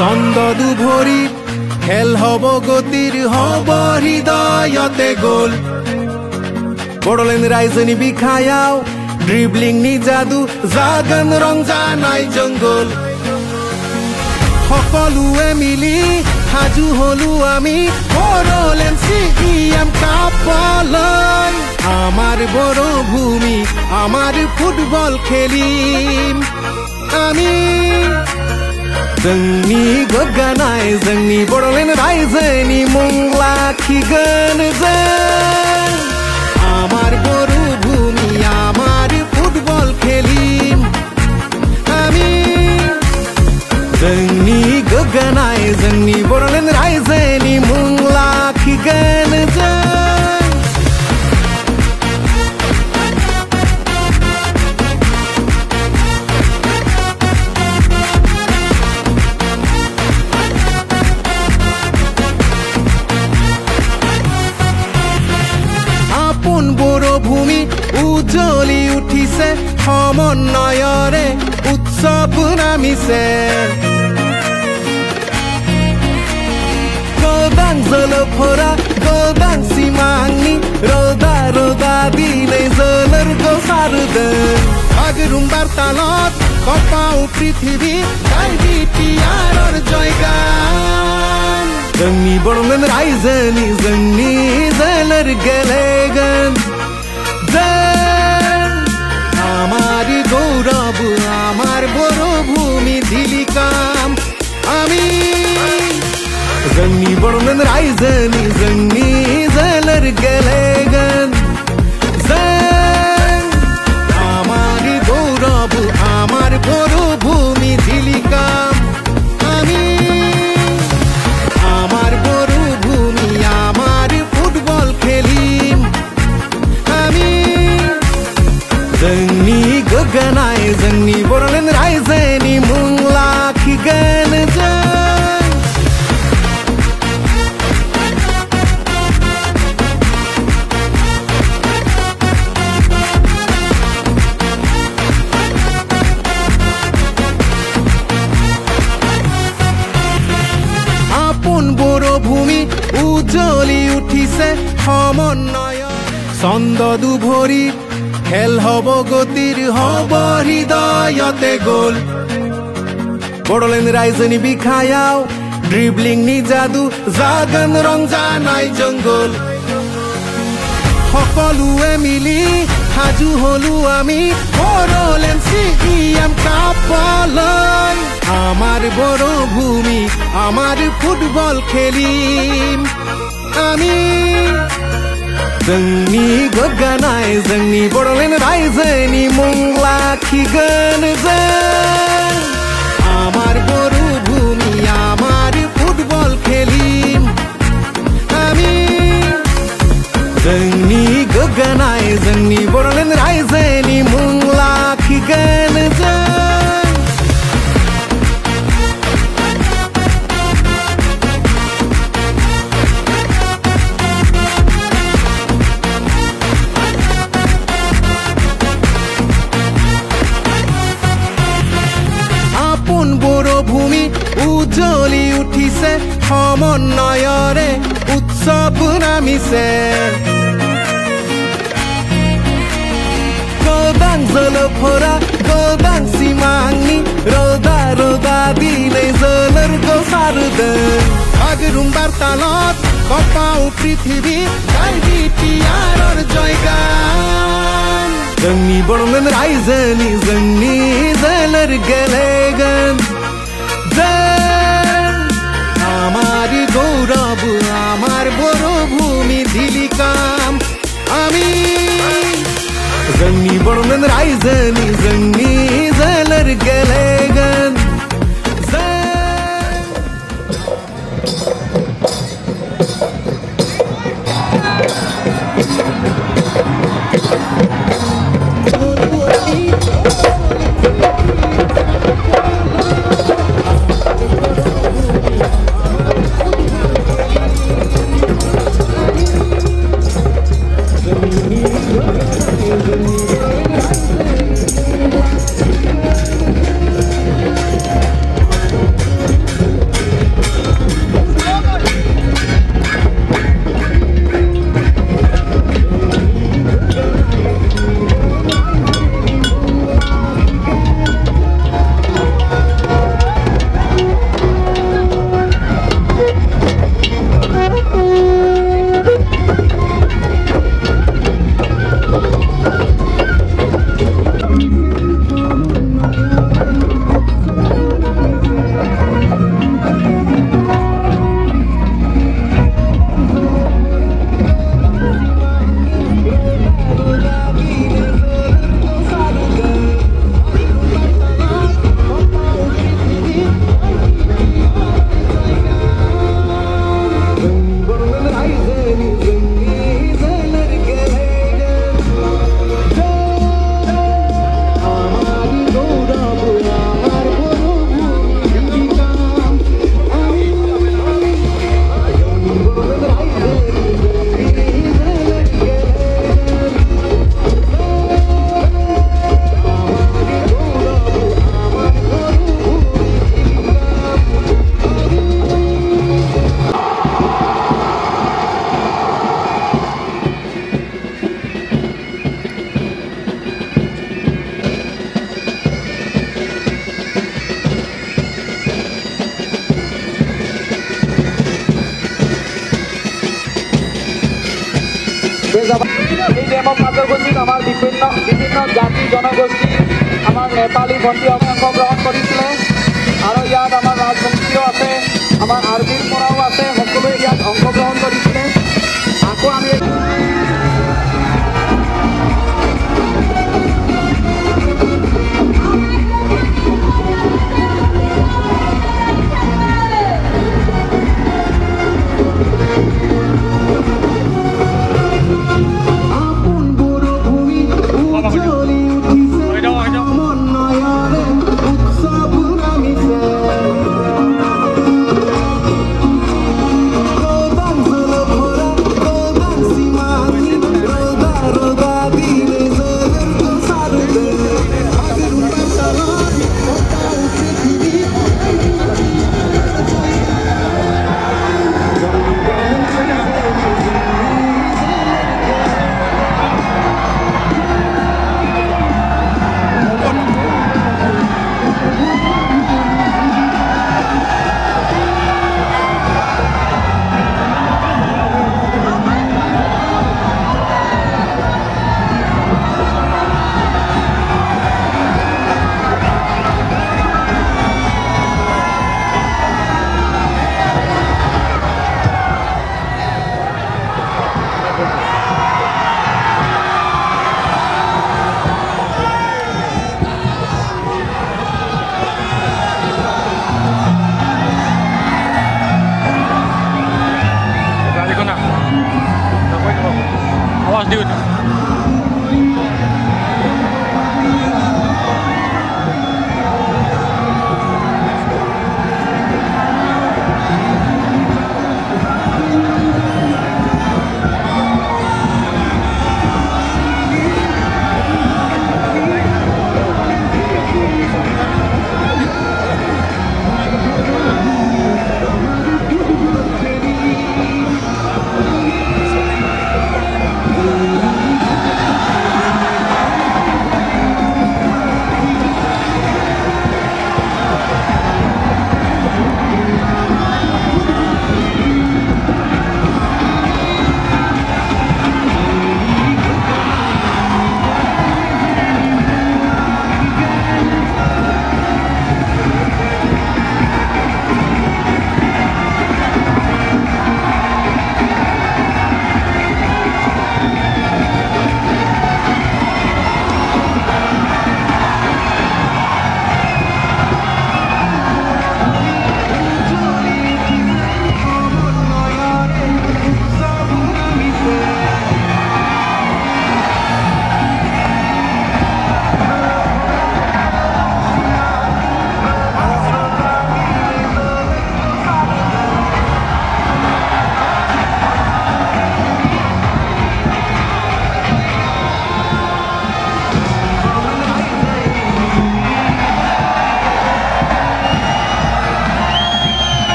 ছন্দ দুভৰি খেল হব গতিৰ হব হৃদয়তে গ'ল বড়োলেণ্ড ৰাইজনী বিষায়াও ড্ৰিবলিং নি যাদু জাগান ৰংজানাই জংগল সকলোৱে মিলি সাজু হলো আমি বড়োলেণ্ড CEM কাপলৈ আমাৰ বড়ো ভূমি আমাৰ ফুটবল খেলিম আমি जोंनि गोग्गानाय जोंनि बड़'लेण्ड रायजोनि मुं लाखिगोन जों आमार बर' भूमि आमार फुटबल खेलिम आमी जोंनि गोग्गानाय जोंनि बड़'लेण्ड रायजोनि मुं लाखिगोन जों ভূমি উজ্জ্বলি উঠিছে সমন্বয়ৰে উৎসৱ নামিছে গোদাং জলফৰা গোদাং সিমাংনি ৰদা ৰদা দিলে জলৰ গোসাৰদোন বাগৰুম্বাৰ তালত কপাও পৃথিৱী গাই বিটিয়াৰৰ জয়গান जोंनि बड़'लेण्ड रायजोनि जोंनि जोलुर गेलेगोन आमार गौरव आमार बर' भूमि दिलिकाम आमी जोंनि बड़'लेण्ड रायजोनि जोंनि जोलुर गेलेगोन आमार गौरव आमार बर' भूमि दिलिकाम आमी आमार बर' भूमि आमार फुटबल खेलिम आमी जोंनि गोग्गानाय जोंनि बड़'लेण्ड रायजोनि मुं लाखिगोन जों ভূমি উজ্জ্বলি উঠিছে সমন্বয় ছন্দ দুভৰি খেল হব গতিৰ হব হৃদয়তে গ'ল বড়োলেণ্ড ৰাইজনী বিষায়াও ড্ৰিবলিং নি যাদু জাগান ৰংজানাই জংগল সকলোৱে মিলি সাজু হলো আমি বড়োলেণ্ড CEM কাপলৈ আমার বড় ভূমি আমার ফুটবল খেলিম আমি जोंनि गोग्गानाय जोंनि बड़'लेण्ड रायजोनि मुं लाखिगोन जों आमार बर' भूमि आमार फुटबल खेलिम আমি जोंनि गोग्गानाय जोंनि बड़'लेण्ड रायजोनि मुं लाखिगोन जों ভূমি উজ্জ্বলি উঠিছে সমন্বয়ৰে উৎসৱ নামিছে গোদাং জলফৰা গোদাং সিমাংনি ৰদা ৰদা দিলে জলৰ গোসাৰদোন বাগৰুম্বাৰ তালত কপাও পৃথিৱী গাই বিটিয়াৰৰ জয়গান जोंनि बड़'लेण्ड रायजोनि जोंनि जोलुर गेलेगोन आमार गौरव आमार बर' भूमि दिलिकाम आमी जोंनि बड़'लेण्ड रायजोनि जोंनि जोलुर गेलेगोन এই ডেমো কাৰ্যসূচীত আমাৰ বিভিন্ন জাতি জনগোষ্ঠী আমাৰ নেপালী ভণ্টিসকলে অংশগ্ৰহণ কৰিছিলে আৰু ইয়াত আমাৰ ৰাজবংশীয় আছে, আমাৰ আৰ্মিৰ পৰাও আছে, সকলোৱে ইয়াত অংশগ্ৰহণ কৰিছিলে। আকৌ আমি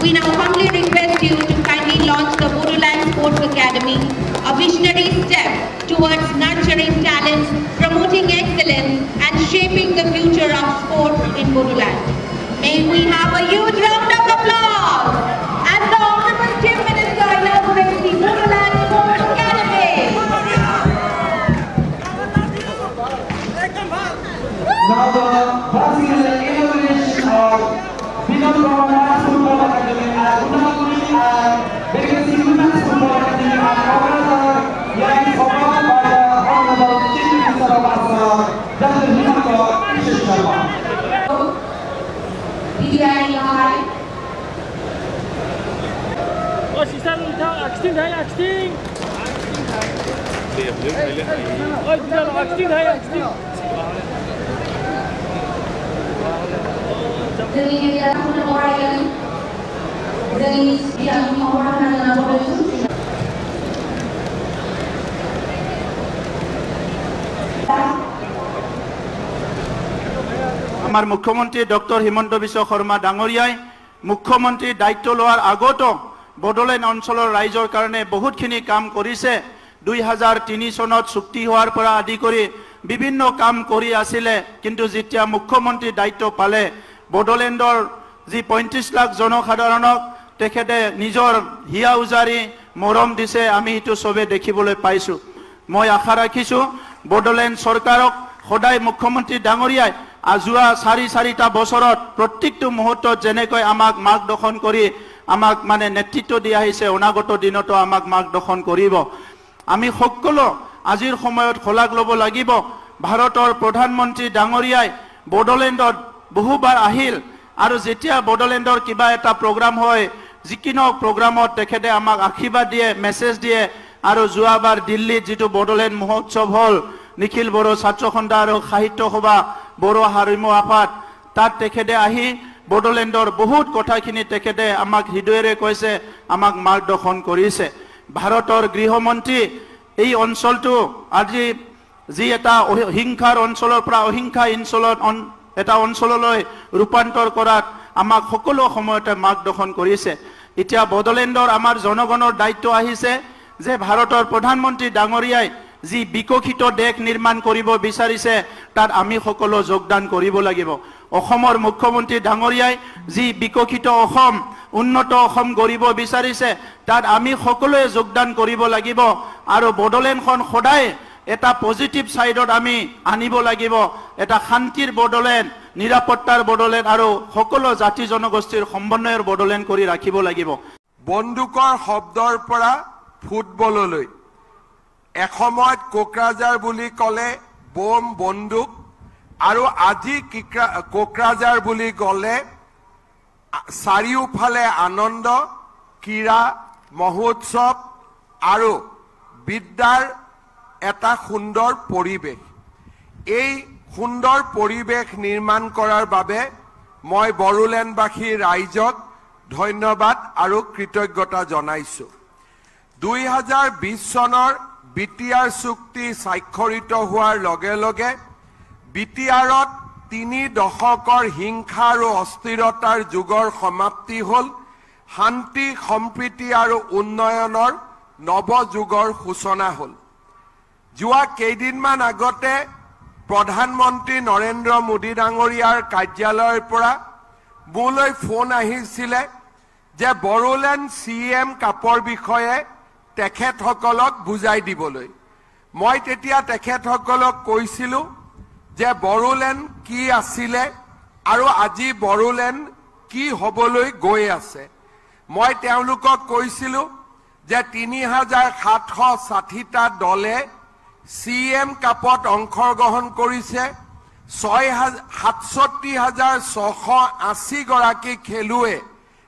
We now humbly request you to kindly launch the Bodoland Sports Academy, a visionary step towards nurturing talents, promoting excellence and shaping the future of sport in Bodoland. May we have a huge round of applause as the Honorable Chief Minister inaugurates the Bodoland Sports Academy. Now the passing is the inauguration of Vinod Bodoland Football Academy at Gunaguri and Legacy Women's Football Academy at Kokrajhar, Yang Bhopal by the Honorable Chief Minister of Assam, Dr. Himanta Biswa Sharma. Oh, sister, acting hai, acting. Oh, acting hai, acting. আমার মুখ্যমন্ত্রী doctor Himanta Biswa Sarma ডাঙৰীয়াই মুখ্যমন্ত্ৰীৰ দায়িত্ব লোৱাৰ আগতো বড়োলেণ্ড অঞ্চলৰ ৰাইজৰ কাৰণে বহুতখিনি কাম কৰিছে 2003 চনত চুক্তি হোৱাৰ পৰা আদি কৰি বিভিন্ন কাম কৰি আছিলে কিন্তু যেতিয়া মুখ্যমন্ত্ৰীৰ দায়িত্ব পালে বড়োলেণ্ডৰ যি 35 লাখ জনসাধাৰণক তেখেতে নিজৰ হিয়া উজাৰি মৰম দিছে আমি এটো সবে দেখিবলৈ পাইছো মই আশা ৰাখিছো বড়োলেণ্ড চৰকাৰক সদায় মুখ্যমন্ত্ৰী ডাঙৰীয়াই আজুয়া চাৰিটা বছৰত প্ৰত্যেকটো মুহূৰ্তত যেনেকৈ আমাক মাৰ্গদৰ্শন কৰি আমাক মানে নেতৃত্ব দি আহিছে অনাগত দিনতো আমাক মাৰ্গদৰ্শন কৰিব আমি সকলো আজিৰ সময়ত খলাগ ল'ব লাগিব ভাৰতৰ প্ৰধানমন্ত্ৰী ডাঙৰীয়াই বড়োলেণ্ডত বহুবাৰ আহিল আৰু যেতিয়া বড়োলেণ্ডৰ কিবা এটা প্ৰগ্ৰাম হয় যিকিনো প্ৰগ্ৰামত তেখেতে আমাক আশীৰ্বাদ দিয়ে মেছেজ দিয়ে আৰু যোৱাবাৰ দিল্লীত যেটো বড়োলেণ্ড মহোৎসৱ হল নিখিল বড়ো ছাত্ৰ সন্থা আৰু সাহিত্য সভা বড়ো হাৰিমু আফাদ তাত তেখেতে আহি বড়োলেণ্ডৰ বহুত কথাখিনি তেখেতে আমাক হৃদয়েৰে কৈছে আমাক মাৰ্গদৰ্শন কৰিছে ভাৰতৰ গৃহমন্ত্ৰী এই অঞ্চলটো আজি যি এটা অহিংসাৰ অঞ্চলৰ পৰা অহিংসা অঞ্চলত এটা অঞ্চললৈ ৰূপান্তৰ কৰাত আমাক সকলো সময়তে মাৰ্গদৰ্শন কৰিছে এতিয়া বড়োলেণ্ডৰ আমাৰ জনগণৰ দায়িত্ব আহিছে যে ভাৰতৰ প্ৰধানমন্ত্ৰী ডাঙৰীয়াই যি বিকশিত দেশ নিৰ্মাণ কৰিব বিচাৰিছে তাত আমি সকলো যোগদান কৰিব লাগিব অসমৰ মুখ্যমন্ত্ৰী ডাঙৰীয়াই যি বিকশিত অসম উন্নত অসম গঢ়িব বিচাৰিছে তাত আমি সকলোৱে যোগদান কৰিব লাগিব আৰু বড়োলেণ্ডখন সদায় এটা পজিটিভ সাইডত আমি আনিব লাগিব এটা শান্তিৰ বড়োলেণ্ড নিৰাপত্তাৰ বড়োলেণ্ড আৰু সকলো জাতি জনগোষ্ঠীৰ সমন্বয়ৰ বড়োলেণ্ড কৰি ৰাখিব লাগিব বন্দুকৰ শব্দৰ পৰা ফুটবললৈ এসময়ত কোকৰাঝাৰ বুলি কলে বোম বন্দুক আৰু আজি কোকৰাঝাৰ বুলি গলে চাৰিওফালে আনন্দ ক্ৰীড়া মহোৎসৱ আৰু বিদ্যাৰ এটা সুন্দৰ পৰিৱেশ এই সুন্দৰ পৰিৱেশ নিৰ্মাণ কৰাৰ বাবে মই বড়োলেণ্ডবাসী ৰাইজক ধন্যবাদ আৰু কৃতজ্ঞতা জনাইছো 2020 চনৰ বিটিআৰ চুক্তি স্বাক্ষৰিত হোৱাৰ লগে লগে বিটিআৰত 3 দশকৰ হিংসা আৰু অস্থিৰতাৰ যুগৰ সমাপ্তি হল শান্তি সম্প্ৰীতি আৰু উন্নয়নৰ নৱ যুগৰ সূচনা হল যোৱা কেইদিনমান আগতে প্ৰধানমন্ত্ৰী নৰেন্দ্ৰ মোদী ডাঙৰীয়াৰ কাৰ্যালয়ৰ পৰা মোলৈ ফোন আহিছিল যে বড়োলেণ্ড সিএম কাপৰ বিষয়ে তেখেতসকলক বুজাই দিবলৈ মই তেতিয়া তেখেতসকলক কৈছিলো যে বড়োলেণ্ড কি আছিলে আৰু আজি বড়োলেণ্ড কি হবলৈ গৈ আছে মই তেওঁলোকক কৈছিলো যে 3760টা দলে সিএম কাপত অংশগ্ৰহণ কৰিছে 67680 গৰাকী খেলুৱে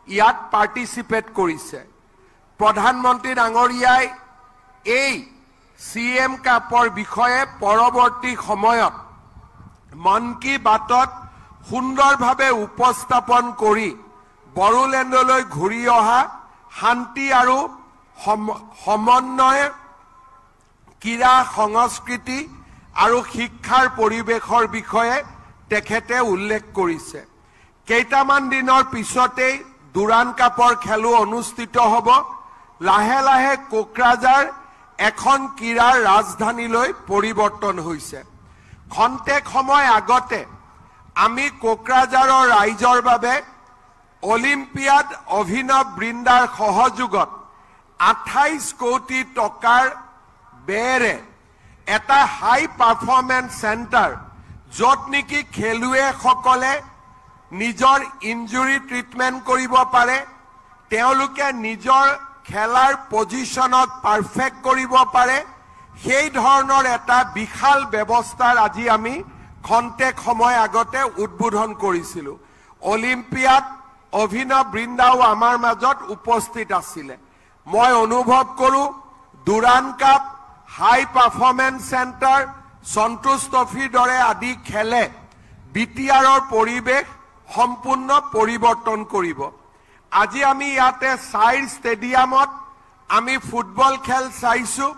ইয়াত পাৰ্টিসিপেট কৰিছে প্ৰধানমন্ত্ৰী ডাঙৰীয়াই এই সিএম কাপৰ বিষয়ে পৰৱৰ্তী সময়ত মন কি বাতত সুন্দৰভাৱে উপস্থাপন কৰি বড়োলেণ্ডলৈ ঘূৰি অহা শান্তি আৰু সমন্বয় ক্ৰীড়া সংস্কৃতি আৰু শিক্ষাৰ পৰিৱেশৰ বিষয়ে তেখেতে উল্লেখ কৰিছে কেইটামান দিনৰ পিছতে দুৰাণ কাপৰ খেলো অনুষ্ঠিত হ'ব। লাহে লাহে কোকৰাঝাৰ এখন ক্ৰীড়াৰ ৰাজধানীলৈ পৰিৱৰ্তন হৈছে। খন্তেক সময় আগতে আমি কোকৰাঝাৰৰ ৰাইজৰ বাবে অলিম্পিয়াড অভিনৱ বৃন্দাৰ সহযোগত 28 কোটি টকাৰ বেৰে এটা হাই পাৰফৰ্মেন্স চেণ্টাৰ, য'ত নেকি খেলুৱৈসকলে নিজৰ ইঞ্জুৰি ট্ৰিটমেণ্ট কৰিব পাৰে, তেওঁলোকে নিজৰ খেলাৰ পজিশ্যনক পাৰফেক্ট কৰিব পাৰে, সেই ধৰণৰ এটা বিশাল ব্যৱস্থাৰ আজি আমি খন্তেক সময় আগতে উদ্বোধন কৰিছিলোঁ। অলিম্পিয়াড অভিনৱ বৃন্দাও আমাৰ মাজত উপস্থিত আছিলে। মই অনুভৱ কৰোঁ দুৰাণ কাপ, হাই পাৰফৰ্মেন্স চেণ্টাৰ, সন্তোষ ট্ৰফিৰ দৰে আদি খেলে বিটিআৰৰ পৰিৱেশ সম্পূৰ্ণ পৰিৱৰ্তন কৰিব। আজি আমি ইয়াতে চাইৰ ষ্টেডিয়ামত আমি ফুটবল খেল চাইছোঁ।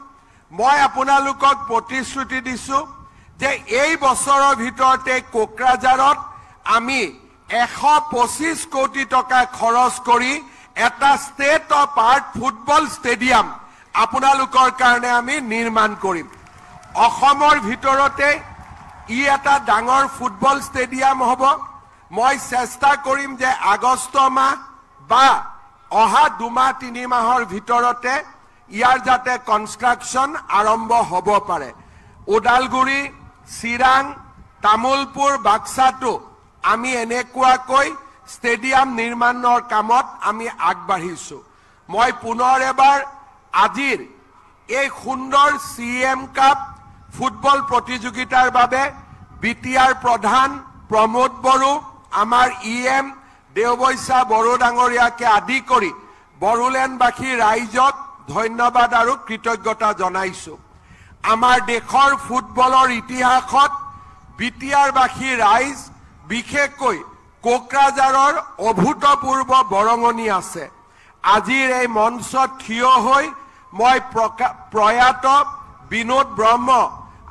মই আপোনালোকক প্ৰতিশ্ৰুতি দিছোঁ যে এই বছৰৰ ভিতৰতে কোকৰাঝাৰত আমি 125 কোটি টকা খৰচ কৰি এটা state of art football stadium আপোনালোকৰ কাৰণে আমি নিৰ্মাণ কৰিম। অসমৰ ভিতৰতে ই এটা ডাঙৰ ফুটবল ষ্টেডিয়াম হ'ব। মই চেষ্টা কৰিম যে আগষ্ট মাহ বা অহা 2-3 মাহৰ ভিতৰতে ইয়াৰ যাতে কনষ্ট্ৰাকশ্যন আৰম্ভ হ'ব পাৰে। ওদালগুৰি, চিৰাং, তামুলপুৰ, বাক্সাটো আমি এনেকুৱাকৈ ষ্টেডিয়াম নিৰ্মাণৰ কামত আমি আগবাঢ়িছোঁ। মই পুনৰ এবাৰ আজিৰ এই সুন্দৰ CM কাপ ফুটবল প্ৰতিযোগিতাৰ বাবে বিটিআৰ প্ৰধান প্ৰমোদ বড়ো, আমাৰ EM দেৱবৈচা বড়ো ডাঙৰীয়াকে আদি কৰি বড়োলেণ্ডবাসী ৰাইজক ধন্যবাদ আৰু কৃতজ্ঞতা জনাইছোঁ। আমাৰ দেশৰ ফুটবলৰ ইতিহাসত বিটিআৰবাসী ৰাইজ, বিশেষকৈ কোকৰাঝাৰৰ অভূতপূৰ্ব বৰঙণি আছে। আজিৰ এই মঞ্চত থিয় হৈ মই প্ৰয়াত বিনোদ ব্ৰহ্ম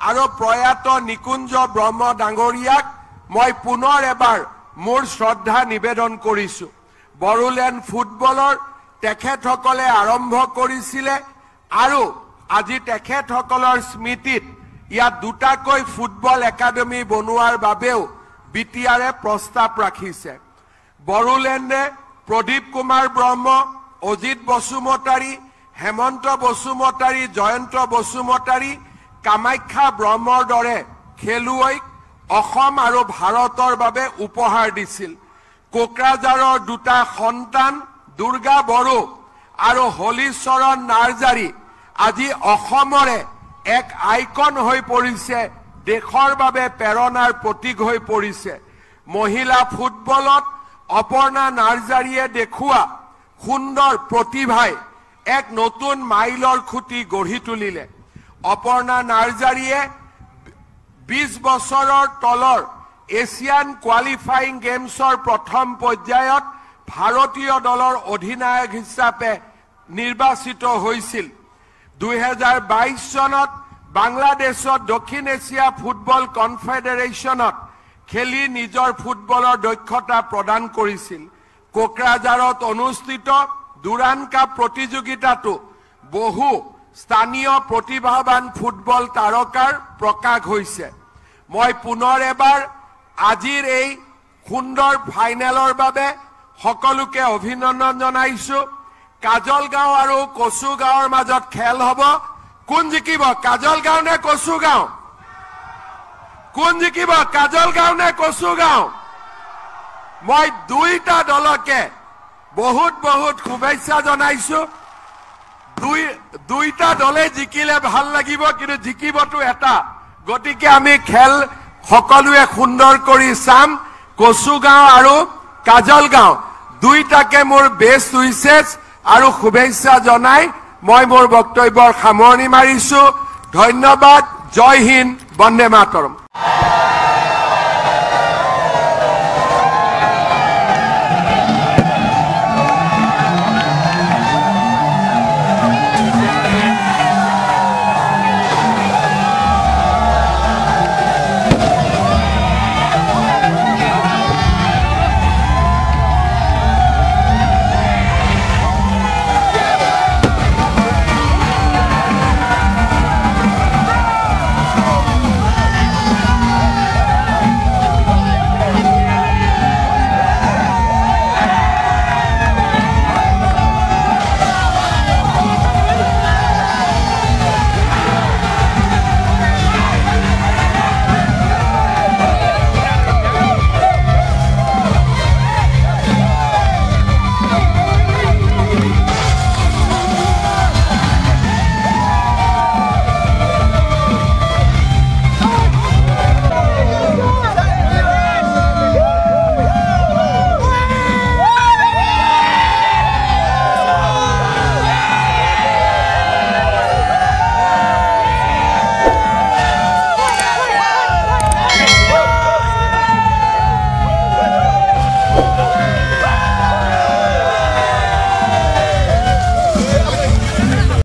আৰু প্ৰয়াত নিকুঞ্জ ব্ৰহ্ম ডাঙৰীয়াক মই পুনৰ এবাৰ মোৰ শ্ৰদ্ধা নিবেদন কৰিছোঁ। বড়োলেণ্ড ফুটবলৰ তেখেতসকলে আৰম্ভ কৰিছিলে আৰু আজি তেখেতসকলৰ স্মৃতিত ইয়াত 2টাকৈ ফুটবল একাডেমি বনোৱাৰ বাবেও বিটিআৰে প্ৰস্তাৱ ৰাখিছে। বড়োলেণ্ডে প্ৰদীপ কুমাৰ ব্ৰহ্ম, অজিত বসুমতাৰী, হেমন্ত বসুমতাৰী, জয়ন্ত বসুমতাৰী, কামাখ্যা ব্ৰহ্মৰ দৰে খেলুৱৈক অসম আৰু ভাৰতৰ বাবে উপহাৰ দিছিল। কোকৰাঝাৰৰ 2টা সন্তান দুৰ্গা বড়ো আৰু হলিচৰণ নাৰ্জাৰী আজি অসমৰে এক আইকন হৈ পৰিছে, দেশৰ বাবে প্ৰেৰণাৰ প্ৰতীক হৈ পৰিছে। মহিলা ফুটবলত অপৰ্ণা নাৰ্জাৰীয়ে দেখুওৱা সুন্দৰ প্ৰতিভাই এক নতুন মাইলৰ খুঁটি গঢ়ি তুলিলে। অপৰ্ণা নাৰ্জাৰীয়ে 20 বছৰৰ তলৰ এছিয়ান কোৱালিফাইং গেমছৰ প্ৰথম পৰ্যায়ত ভাৰতীয় দলৰ অধিনায়ক হিচাপে নিৰ্বাচিত হৈছিল। 2022 চনত বাংলাদেশত দক্ষিণ এছিয়া ফুটবল কনফেডাৰেশ্যনত খেলি নিজৰ ফুটবলৰ দক্ষতা প্ৰদান কৰিছিল। কোকৰাঝাৰত অনুষ্ঠিত দুৰাণ কাপ প্ৰতিযোগিতাটো বহু স্থানীয় প্ৰতিভাৱান ফুটবল তাৰকাৰ প্ৰকাশ হৈছে। মই পুনৰ এবাৰ আজিৰ এই সুন্দৰ ফাইনেলৰ বাবে সকলোকে অভিনন্দন জনাইছোঁ। কাজলগাঁও আৰু কচুগাঁৱৰ মাজত খেল হ'ব। কোন জিকিব, কাজলগাঁও নে কচুগাঁও? কোন জিকিব, কাজলগাঁও নে কচুগাঁও? মই 2টা দলকে বহুত বহুত শুভেচ্ছা জনাইছোঁ। 2টা দলে জিকিলে ভাল লাগিব, কিন্তু জিকিবতো এটা। গতিকে আমি খেল সকলোৱে সুন্দৰ কৰি চাম। কচুগাঁও আৰু কাজলগাঁও 2টাকে মোৰ বেষ্ট উইচেছ আৰু শুভেচ্ছা জনাই মই মোৰ বক্তব্যৰ সামৰণি মাৰিছোঁ। ধন্যবাদ। জয় হিন্দ, বন্দে মাতৰম।